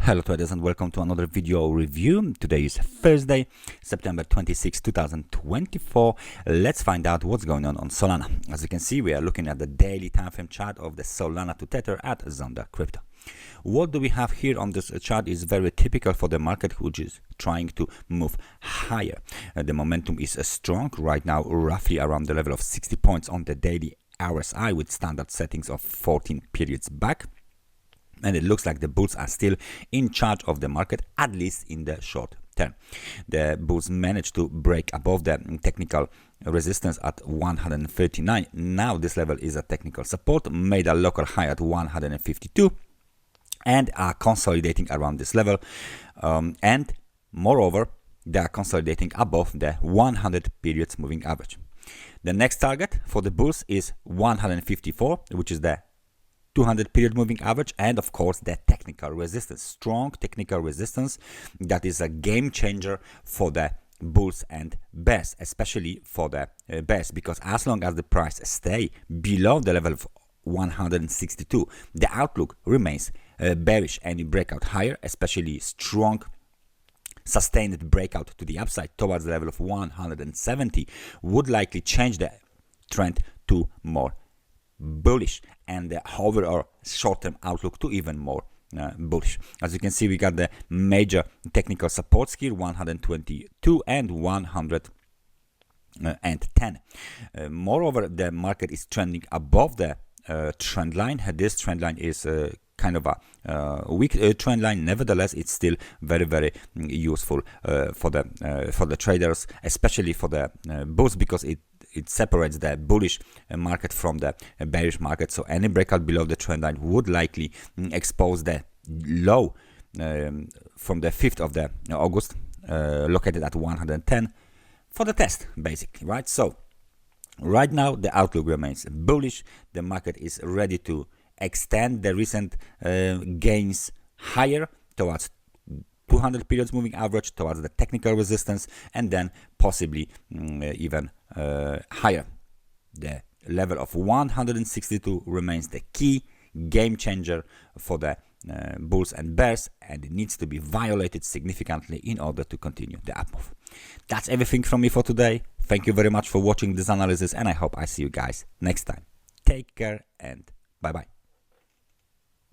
Hello traders and welcome to another video review. Today is Thursday, September 26, 2024. Let's find out what's going on Solana. As you can see, we are looking at the daily time frame chart of the Solana to Tether at Zondacrypto. What do we have here on this chart is very typical for the market, which is trying to move higher. The momentum is strong right now, roughly around the level of 60 points on the daily RSI with standard settings of 14 periods back. And it looks like the bulls are still in charge of the market, at least in the short term. The bulls managed to break above the technical resistance at 139. Now this level is a technical support, made a local high at 152 and are consolidating around this level. And moreover, they are consolidating above the 100 periods moving average. The next target for the bulls is 154, which is the 200 period moving average, and of course the technical resistance, strong technical resistance that is a game changer for the bulls and bears, especially for the bears, because as long as the price stay below the level of 162, the outlook remains bearish. Any breakout higher, especially strong sustained breakout to the upside towards the level of 170, would likely change the trend to more bullish and the overall short-term outlook to even more bullish. As you can see, we got the major technical supports here, 122 and 110. Moreover, the market is trending above the trend line. This trend line is kind of a weak trend line. Nevertheless, it's still very useful for the traders, especially for the bulls, because it separates the bullish market from the bearish market. So any breakout below the trend line would likely expose the low from the 5th of the August, located at 110 for the test, basically, right? So right now the outlook remains bullish. The market is ready to extend the recent gains higher towards 200 periods moving average, towards the technical resistance, and then possibly even higher. The level of 162 remains the key game changer for the bulls and bears, and it needs to be violated significantly in order to continue the up move. That's everything from me for today. Thank you very much for watching this analysis, and I hope I see you guys next time. Take care and bye bye.